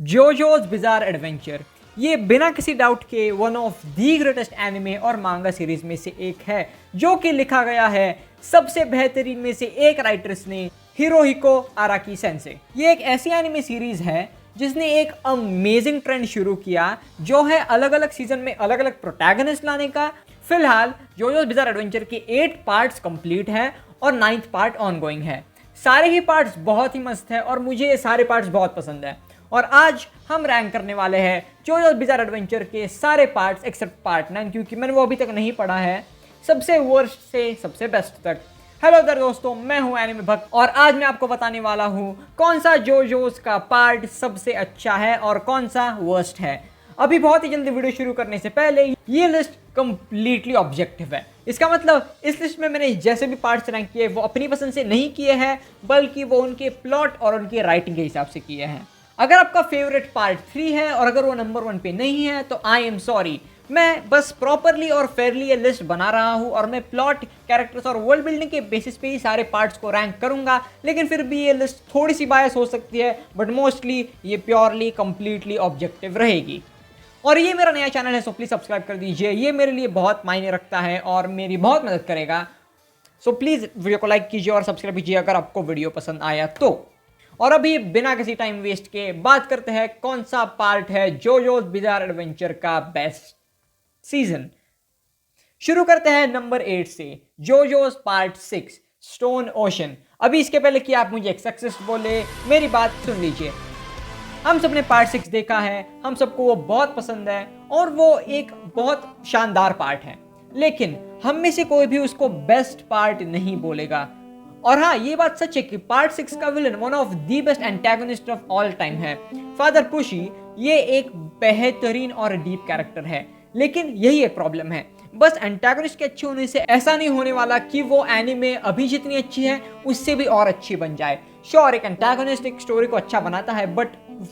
जोजोज bizarre adventure ये बिना किसी डाउट के one of the greatest anime और मांगा सीरीज में से एक है, जो कि लिखा गया है सबसे बेहतरीन में से एक राइटर्स ने, हिरोहिको आराकी सेंसे। ये एक ऐसी एनिमे सीरीज है जिसने एक अमेजिंग ट्रेंड शुरू किया, जो है अलग अलग सीजन में अलग अलग प्रोटैगनिस्ट लाने का। फिलहाल जोजोज बिजार एडवेंचर के 8 पार्ट्स कंप्लीट है और 9th पार्ट ऑनगोइंग है। सारे ही पार्ट्स बहुत ही मस्त है और मुझे ये सारे पार्ट्स बहुत पसंद है। और आज हम रैंक करने वाले हैं जोजोज बिजार एडवेंचर के सारे पार्ट्स एक्सेप्ट पार्ट 9, क्योंकि मैंने वो अभी तक नहीं पढ़ा है, सबसे वर्स्ट से सबसे बेस्ट तक। हेलो दर दोस्तों, मैं हूं एनिमे भक्त और आज मैं आपको बताने वाला हूं कौन सा जोजोज का पार्ट सबसे अच्छा है और कौन सा वर्स्ट है। अभी बहुत ही जल्दी वीडियो शुरू करने से पहले, ये लिस्ट कंप्लीटली ऑब्जेक्टिव है। इसका मतलब इस लिस्ट में मैंने जैसे भी पार्ट्स रैंक किए वो अपनी पसंद से नहीं किए हैं, बल्कि वो उनके प्लॉट और उनकी राइटिंग के हिसाब से किए हैं। अगर आपका फेवरेट पार्ट 3 है और अगर वो नंबर 1 पे नहीं है तो आई एम सॉरी। मैं बस प्रॉपरली और फेयरली ये लिस्ट बना रहा हूँ और मैं प्लॉट, कैरेक्टर्स और वर्ल्ड बिल्डिंग के बेसिस पे ही सारे पार्ट्स को रैंक करूंगा, लेकिन फिर भी ये लिस्ट थोड़ी सी बायस हो सकती है, बट मोस्टली ये प्योरली कंप्लीटली ऑब्जेक्टिव रहेगी। और ये मेरा नया चैनल है, सो प्लीज़ सब्सक्राइब कर दीजिए, ये मेरे लिए बहुत मायने रखता है और मेरी बहुत मदद करेगा। सो प्लीज़ वीडियो को लाइक कीजिए और सब्सक्राइब कीजिए अगर आपको वीडियो पसंद आया तो। और अभी बिना किसी टाइम वेस्ट के बात करते हैं कौन सा पार्ट है जोजोज बिजार एडवेंचर का बेस्ट सीजन। शुरू करते हैं नंबर 8 से, जोजोज पार्ट 6 स्टोन ओशन। अभी इसके पहले कि आप मुझे एक सक्सेस बोले, मेरी बात सुन लीजिए। हम सब ने पार्ट 6 देखा है, हम सबको वो बहुत पसंद है और वो एक बहुत शानदार पार्ट है, लेकिन हम में से कोई भी उसको बेस्ट पार्ट नहीं बोलेगा। और हाँ, ये बात सच है कि पार्ट 6 का villain one of the best antagonist of all time है, फादर पुशी। ये एक बेहतरीन और डीप कैरेक्टर है, लेकिन यही एक प्रॉब्लम है, बस एंटागोनिस्ट के अच्छे होने से ऐसा नहीं होने वाला कि वो एनीमे अभी जितनी अच्छी है उससे भी और अच्छी बन जाए। श्योर, एक एंटागोनिस्ट एक स्टोरी को अच्छा बनाता है, बट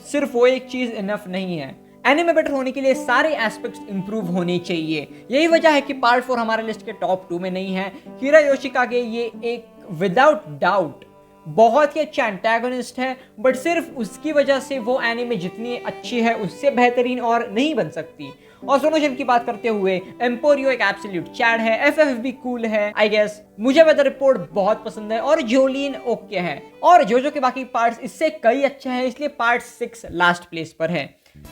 सिर्फ वो एक चीज इनफ नहीं है। एनीमे बेटर होने के लिए सारे एस्पेक्ट्स इंप्रूव होने चाहिए। यही वजह है कि पार्ट 4 हमारे लिस्ट के टॉप 2 में नहीं है। हीरा योशिकागे ये एक विदाउट डाउट बहुत ही अच्छा एंटागोनिस्ट है, बट सिर्फ उसकी वजह से वो एनीमे जितनी अच्छी है उससे बेहतरीन और नहीं बन सकती। और सोनोशन की बात करते हुए, एम्पोरियो एक एब्सोल्यूट चैड है, एफएफ भी कूल है आई गेस, मुझे वेदर रिपोर्ट बहुत पसंद है और जोलिन ओके है, और जोजो के बाकी पार्ट्स इससे कई अच्छा है, इसलिए पार्ट 6 लास्ट प्लेस पर है।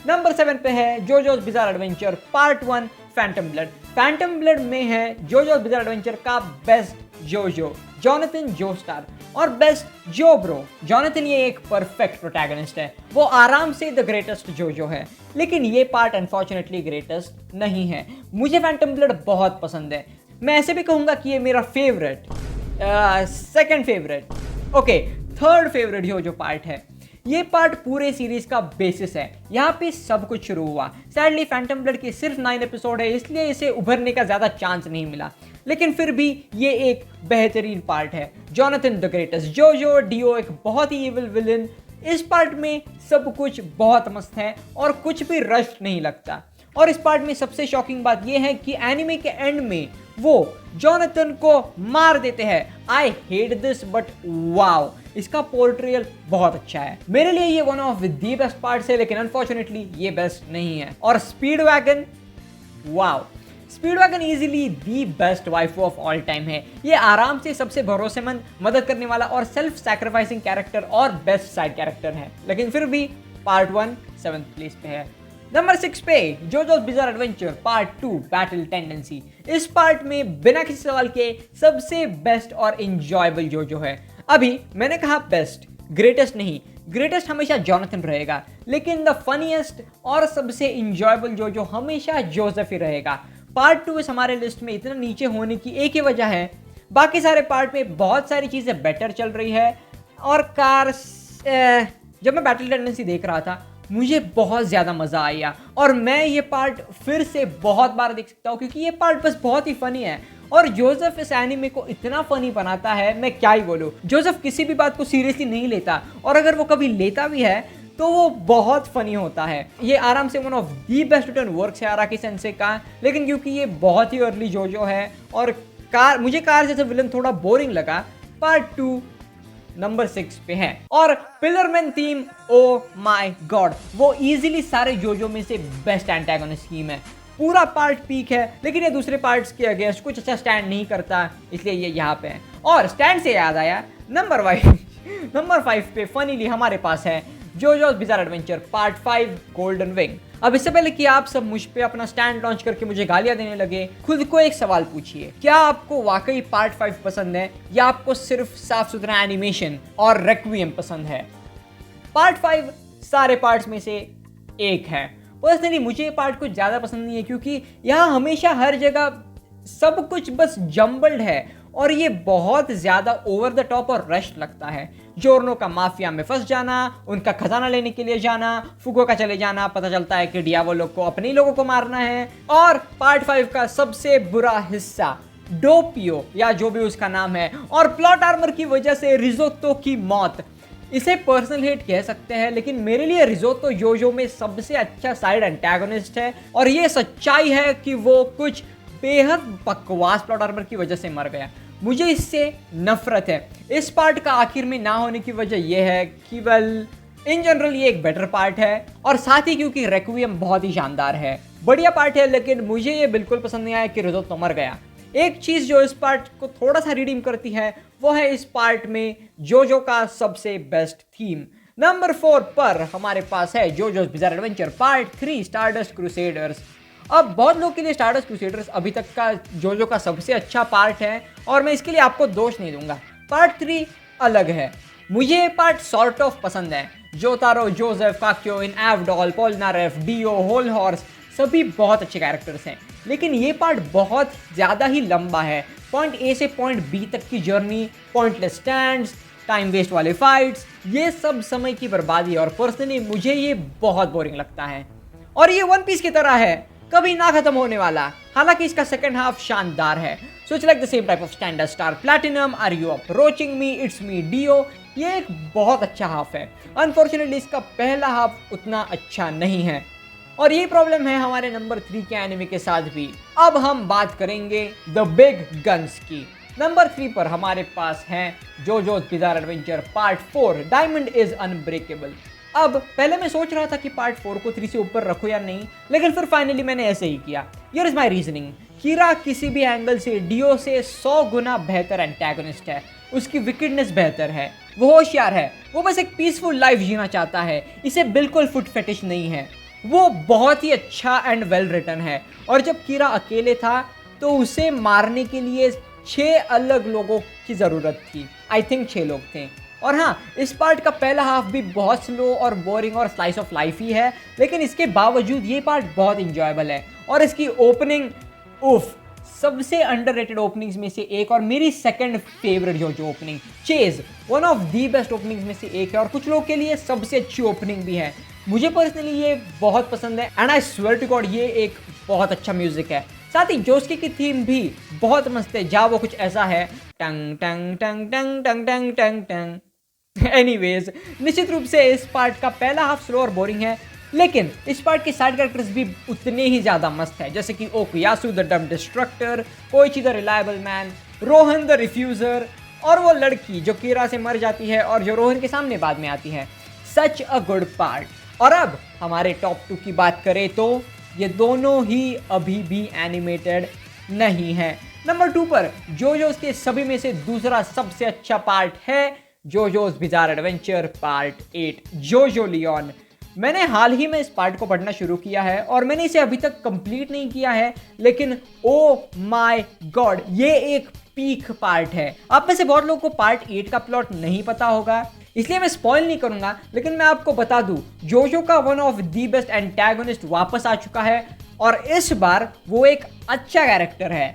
नंबर 7 पे है JoJo's bizarre adventure part 1 phantom blood. Phantom blood में है जोजोज बिजार एडवेंचर का बेस्ट जोजो जोनाथन जोस्टार और बेस्ट जो ब्रो। जोनाथन ये एक परफेक्ट प्रोटैगनिस्ट है, वो आराम से द ग्रेटेस्ट जोजो है, लेकिन ये पार्ट अनफॉर्चुनेटली ग्रेटेस्ट नहीं है। मुझे फैंटम ब्लड बहुत पसंद है, मैं ऐसे भी कहूंगा कि ये मेरा favourite, second favourite, okay third favourite जो पार्ट है। ये पार्ट पूरे सीरीज का बेसिस है, यहाँ पे सब कुछ शुरू हुआ। सैडली फैंटम ब्लड के सिर्फ 9 एपिसोड है, इसलिए इसे उभरने का ज्यादा चांस नहीं मिला, लेकिन फिर भी ये एक बेहतरीन पार्ट है। जोनाथन द ग्रेटेस्ट जोजो, डीओ एक बहुत ही इविल विलन। इस पार्ट में सब कुछ बहुत मस्त है और कुछ भी रश नहीं लगता। और इस पार्ट में सबसे शॉकिंग बात यह है कि एनिमे के एंड में वो जोनाथन को मार देते हैं। I hate this but wow, इसका पोर्ट्रियल बहुत अच्छा है। मेरे लिए ये one of the best parts है, लेकिन अनफॉर्चुनेटली ये बेस्ट नहीं है। और speed wagon, wow, speed wagon easily the best waifu of all time है। ये आराम से सबसे भरोसेमंद, मदद करने वाला और सेल्फ सैक्रिफाइसिंग कैरेक्टर और बेस्ट साइड कैरेक्टर है, लेकिन फिर भी पार्ट 1 7th प्लेस पे है। नंबर 6 पे JoJo's bizarre adventure part 2 battle tendency. इस पार्ट में बिना किसी सवाल के सबसे बेस्ट और इंजॉयबल जोजो है। अभी मैंने कहा बेस्ट, ग्रेटेस्ट नहीं, ग्रेटेस्ट हमेशा जोनाथन रहेगा, लेकिन द फनीएस्ट और सबसे इंजॉयबल जोजो हमेशा जोसेफ ही रहेगा। पार्ट 2 इस हमारे लिस्ट में इतना नीचे होने की एक ही वजह है, बाकी सारे पार्ट में बहुत सारी चीज़ें बेटर चल रही है। और कार्स, जब मैं बैटल टेंडेंसी देख रहा था मुझे बहुत ज़्यादा मज़ा आया और मैं ये पार्ट फिर से बहुत बार देख सकता हूँ, क्योंकि ये पार्ट बस बहुत ही फनी है और जोसेफ इस एनीमे को इतना फनी बनाता है, मैं क्या ही बोलूँ। जोसेफ किसी भी बात को सीरियसली नहीं लेता और अगर वो कभी लेता भी है तो वो बहुत फनी होता है। ये आराम से one of the best return works है आराकी सेंसे का, लेकिन क्योंकि ये बहुत ही अर्ली जोजो है और मुझे कार जैसे विलन थोड़ा बोरिंग लगा, पार्ट 2 नंबर 6 पे है। और पिलरमैन थीम, ओ माय गॉड, वो इजीली सारे जोजो में से बेस्ट एंटागोनिस्ट थीम है। पूरा पार्ट पीक है, लेकिन ये दूसरे पार्ट्स के अगेंस्ट कुछ अच्छा स्टैंड नहीं करता, इसलिए ये यहाँ पे है। और स्टैंड से याद आया, नंबर 5 पे फनीली हमारे पास है JoJo's bizarre adventure part 5 golden wind. अब इससे पहले कि आप सब मुझ पे अपना स्टैंड लॉन्च करके मुझे गालियां देने लगे, खुद को एक सवाल पूछिए, क्या आपको वाकई पार्ट 5 पसंद है या आपको सिर्फ साफ सुथरा एनिमेशन और रेक्विएम पसंद है? पार्ट 5 सारे पार्ट्स में से एक है। पर्सनली मुझे ये पार्ट कुछ ज़्यादा पसंद नहीं है, क्योंकि यहाँ हमेशा हर जगह सब कुछ बस जम्बल्ड है और ये बहुत ज़्यादा ओवर द टॉप और रश लगता है। जोर्नो का माफिया में फंस जाना, उनका खजाना लेने के लिए जाना, फुगो का चले जाना, पता चलता है कि डियावोलो को अपने ही लोगों को मारना है। और पार्ट 5 का सबसे बुरा हिस्सा डोपियो या जो भी उसका नाम है, और प्लॉट आर्मर की वजह से रिजोत्तो की मौत। इसे पर्सनल हेट कह सकते हैं, लेकिन मेरे लिए रिजोत्तो जोजो में सबसे अच्छा साइड एंटागोनिस्ट है, और ये सच्चाई है कि वो कुछ बेहद बकवास प्लॉट आर्मर की वजह से मर गया। मुझे इससे नफरत है। इस पार्ट का आखिर में ना होने की वजह यह है कि इन जनरल ये एक बेटर पार्ट है, और साथ ही क्योंकि रेक्विएम बहुत ही शानदार है, बढ़िया पार्ट है, लेकिन मुझे ये बिल्कुल पसंद नहीं आया कि रिजोत्तो मर गया। एक चीज जो इस पार्ट को थोड़ा सा रिडीम करती है वो है इस पार्ट में जोजो का सबसे बेस्ट थीम। नंबर 4 पर हमारे पास है JoJo's bizarre adventure part 3 stardust crusaders. अब बहुत लोग के लिए स्टारडस्ट क्रूसेडर्स अभी तक का जोजो का सबसे अच्छा पार्ट है, और मैं इसके लिए आपको दोष नहीं दूंगा। पार्ट 3 अलग है। मुझे ये पार्ट सॉर्ट ऑफ पसंद है। जोतारो, जोसेफ, काक्यो, इन एवडॉल, पोलनारेफ, डियो, होल हॉर्स सभी बहुत अच्छे कैरेक्टर्स हैं, लेकिन ये पार्ट बहुत ज़्यादा ही लंबा है। पॉइंट ए से पॉइंट बी तक की journey, pointless stands, time waste वाले फाइट्स, ये सब समय की बर्बादी, और पर्सनली मुझे ये बहुत बोरिंग लगता है। और ये वन पीस की तरह है, कभी ना खत्म होने वाला। हालांकि इसका सेकंड हाफ शानदार है। So it's like the same type of standard star platinum, are you approaching me, it's me डियो। ये एक बहुत अच्छा हाफ है। अनफॉर्चुनेटली इसका पहला हाफ उतना अच्छा नहीं है, और ये प्रॉब्लम है हमारे नंबर 3 के एनिमे के साथ भी। अब हम बात करेंगे द बिग गन्स की। नंबर 3 पर हमारे पास है JoJo's bizarre adventure part 4 diamond is unbreakable. अब पहले मैं सोच रहा था कि पार्ट 4 को 3 से ऊपर रखो या नहीं, लेकिन फिर फाइनली मैंने ऐसे ही किया। Here is my reasoning. Kira किसी भी एंगल से डियो से 100 गुना बेहतर एंटागोनिस्ट है। उसकी विकेडनेस बेहतर है, वो होशियार है, वो बस एक पीसफुल लाइफ जीना चाहता है। इसे बिल्कुल फुट फेटिश नहीं है। वो बहुत ही अच्छा एंड वेल रिटन है, और जब कीरा अकेले था तो उसे मारने के लिए 6 अलग लोगों की ज़रूरत थी। आई थिंक 6 लोग थे। और हाँ, इस पार्ट का पहला हाफ भी बहुत स्लो और बोरिंग और स्लाइस ऑफ लाइफ ही है, लेकिन इसके बावजूद ये पार्ट बहुत इंजॉयबल है। और इसकी ओपनिंग, उफ, सबसे अंडररेटेड ओपनिंग्स में से एक, और मेरी सेकंड फेवरेट जो opening, chase, one of the best openings में से एक है, और कुछ लोगों के लिए सबसे अच्छी ओपनिंग भी है। मुझे पर्सनली ये बहुत पसंद है, and I swear to God ये एक बहुत अच्छा म्यूजिक है। साथ ही जोस्की की थीम भी बहुत मस्त है, जहाँ वो कुछ ऐसा है, टंग टंग टंग टंग टंग टंग टंग टंग। एनीवेज, निश्चित रूप से इस पार्ट का पहला हाफ स्लो और बोरिंग है, लेकिन इस पार्ट के साइड कैरेक्टर्स भी उतने ही ज़्यादा मस्त है, जैसे कि Okuyasu the dumb destructor, Koichi the reliable man, Rohan the refuser, और वो लड़की जो कीरा से मर जाती है और जो रोहन के सामने बाद में आती है। सच अ गुड पार्ट। और अब हमारे टॉप 2 की बात करें तो ये दोनों ही अभी भी एनिमेटेड नहीं है। नंबर 2 पर जोजोस के सभी में से दूसरा सबसे अच्छा पार्ट है जोजोस बिज़ार एडवेंचर पार्ट 8 जोजो लियोन। मैंने हाल ही में इस पार्ट को पढ़ना शुरू किया है, और मैंने इसे अभी तक कंप्लीट नहीं किया है, लेकिन ओ माय गॉड, ये एक पीक पार्ट है। आप में से बहुत लोगों को पार्ट 8 का प्लॉट नहीं पता होगा, इसलिए मैं स्पॉइल नहीं करूंगा, लेकिन मैं आपको बता दूं, जोजो का one of the best antagonist वापस आ चुका है, और इस बार वो एक अच्छा कैरेक्टर है,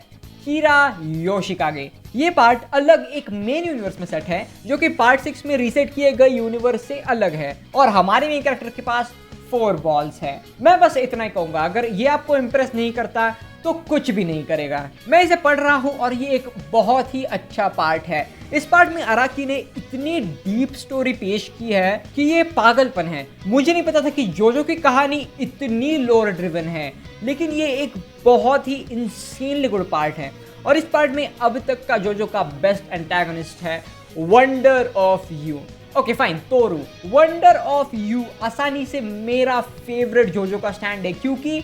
कीरा योशिकागे। ये पार्ट अलग एक मेन यूनिवर्स में सेट है, जो कि पार्ट 6 में रीसेट किए गए यूनिवर्स से अलग है, और हमारे मेन कैरेक्टर के पास 4 बॉल्स है। मैं बस इतना ही कहूंगा, अगर ये आपको इंप्रेस नहीं करता तो कुछ भी नहीं करेगा। मैं इसे पढ़ रहा हूं, और ये एक बहुत ही अच्छा पार्ट है। इस पार्ट में अराकी ने इतनी डीप स्टोरी पेश की है कि ये पागलपन है। मुझे नहीं पता था कि जोजो की कहानी इतनी लोर ड्रिवन है, लेकिन ये एक बहुत ही इंसेनली गुड पार्ट है, और इस पार्ट में अब तक का जोजो का बेस्ट एंटागोनिस्ट है wonder of you. Okay fine, Toru. Wonder of you आसानी से मेरा फेवरेट जोजो का स्टैंड है, क्योंकि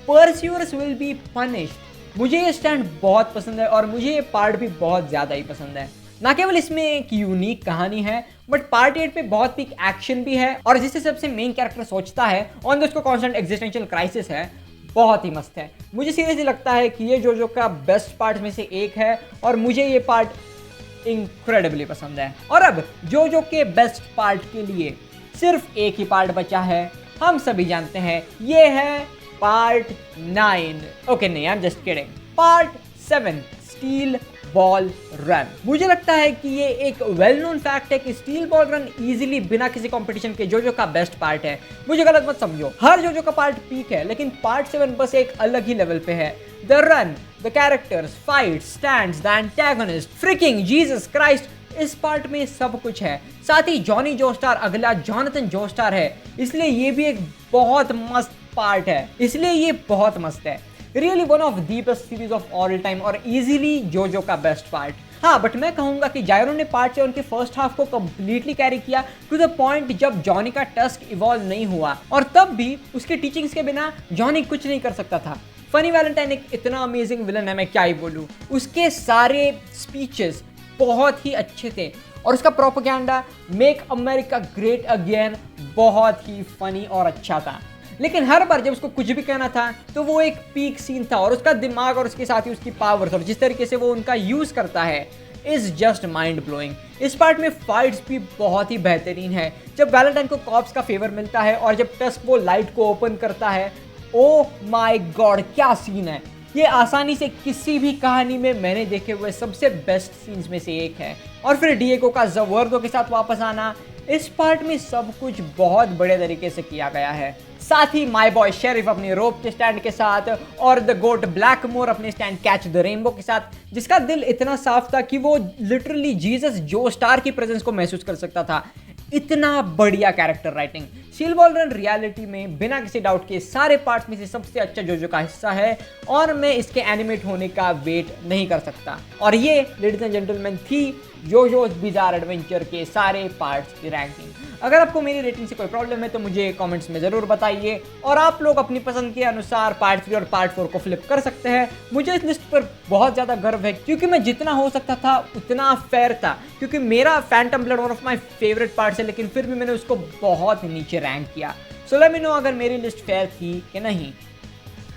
परस्यूअर्स विल बी पनिश्ड। मुझे ये स्टैंड बहुत पसंद है और मुझे ये पार्ट भी बहुत ज़्यादा ही पसंद है। ना केवल इसमें एक यूनिक कहानी है, बट पार्ट 8 पे बहुत पीक एक्शन भी है, और जिससे सबसे मेन कैरेक्टर सोचता है ऑन उसको कॉन्स्टेंट एग्जिस्टेंशियल क्राइसिस है, बहुत ही मस्त है। मुझे सीरियसली लगता है कि ये जोजो का बेस्ट पार्ट में से एक है, और मुझे ये पार्ट इनक्रेडिबली पसंद है। और अब जोजो के बेस्ट पार्ट के लिए सिर्फ एक ही पार्ट बचा है, हम सभी जानते हैं, ये है पार्ट 9। ओके नहीं, I am just kidding. Part 7, steel ball run. मुझे लगता है कि ये एक वेल नोन फैक्ट है कि स्टील बॉल रन इजीली बिना किसी कंपटीशन के जोजो का बेस्ट पार्ट है। मुझे गलत मत समझो, हर जोजो का पार्ट पीक है, लेकिन पार्ट 7 बस एक अलग ही लेवल पे है। The run, the characters, fight, stands, the antagonist, fricking Jesus Christ, इस पार्ट में सब कुछ है। साथ ही जॉनी जोस्टार अगला जोनाथन जोस्टार है, इसलिए ये भी एक बहुत मस्त पार्ट है, इसलिए ये बहुत मस्त है। Really one of the best series of all time, और इजीली जोजो का बेस्ट पार्ट। हाँ, बट मैं कहूंगा कि जायरो ने पार्ट 7 के फर्स्ट हाफ को कंप्लीटली कैरी किया टू द पॉइंट जब जॉनी का टस्क इवॉल्व नहीं हुआ, और तब भी उसके टीचिंग्स के बिना जॉनी कुछ नहीं कर सकता था। फनी वैलेंटाइन एक इतना अमेजिंग विलन है, मैं क्या ही बोलूं। उसके सारे स्पीचेस बहुत ही अच्छे थे, और उसका propaganda make America great again बहुत ही फनी और अच्छा था। लेकिन हर बार जब उसको कुछ भी कहना था तो वो एक पीक सीन था, और उसका दिमाग और उसके साथ ही उसकी पावर्स और जिस तरीके से वो उनका यूज करता है इज जस्ट माइंड ब्लोइंग। इस पार्ट में फाइट्स भी बहुत ही बेहतरीन है। जब वैलेंटाइन को कॉप्स का फेवर मिलता है और जब टस्क वो लाइट को ओपन करता है, ओ माय गॉड क्या सीन है। ये आसानी से किसी भी कहानी में मैंने देखे हुए सबसे बेस्ट सीन्स में से एक है। और फिर डिएगो का जवर्दो के साथ वापस आना, इस पार्ट में सब कुछ बहुत बड़े तरीके से किया गया है। साथ ही माय बॉय शेरिफ अपने रोप के स्टैंड के साथ, और द गोट ब्लैकमोर अपने स्टैंड कैच द रेनबो के साथ, जिसका दिल इतना साफ था कि वो लिटरली जीसस जोस्टार की प्रेजेंस को महसूस कर सकता था। इतना बढ़िया character writing. Steel ball run reality में बिना किसी डाउट के सारे पार्ट्स में से सबसे अच्छा जोजो का हिस्सा है, और मैं इसके एनिमेट होने का वेट नहीं कर सकता। और ये लेडीज एंड जेंटलमैन थी जोजोस बिजार एडवेंचर के सारे पार्ट्स की रैंकिंग। अगर आपको मेरी रेटिंग से कोई प्रॉब्लम है तो मुझे कमेंट्स में ज़रूर बताइए, और आप लोग अपनी पसंद के अनुसार पार्ट 3 और पार्ट 4 को फ्लिप कर सकते हैं। मुझे इस लिस्ट पर बहुत ज़्यादा गर्व है, क्योंकि मैं जितना हो सकता था उतना फेयर था, क्योंकि मेरा Phantom blood one of my favourite parts है, लेकिन फिर भी मैंने उसको बहुत नीचे रैंक किया। सो लेट मी नो अगर मेरी लिस्ट फेयर थी कि नहीं।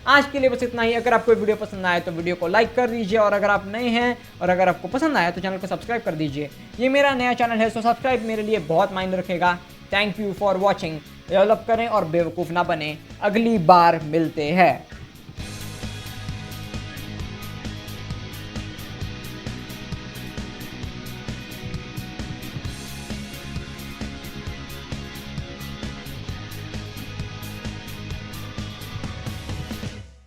आज के लिए बस इतना ही। अगर आपको वीडियो पसंद आए तो वीडियो को लाइक कर दीजिए, और अगर आप नए हैं और अगर आपको पसंद आया तो चैनल को सब्सक्राइब कर दीजिए। ये मेरा नया चैनल है, सो सब्सक्राइब मेरे लिए बहुत मायने रखेगा। Thank you for watching. Develop करें और बेवकूफ़ ना बने। अगली बार मिलते हैं।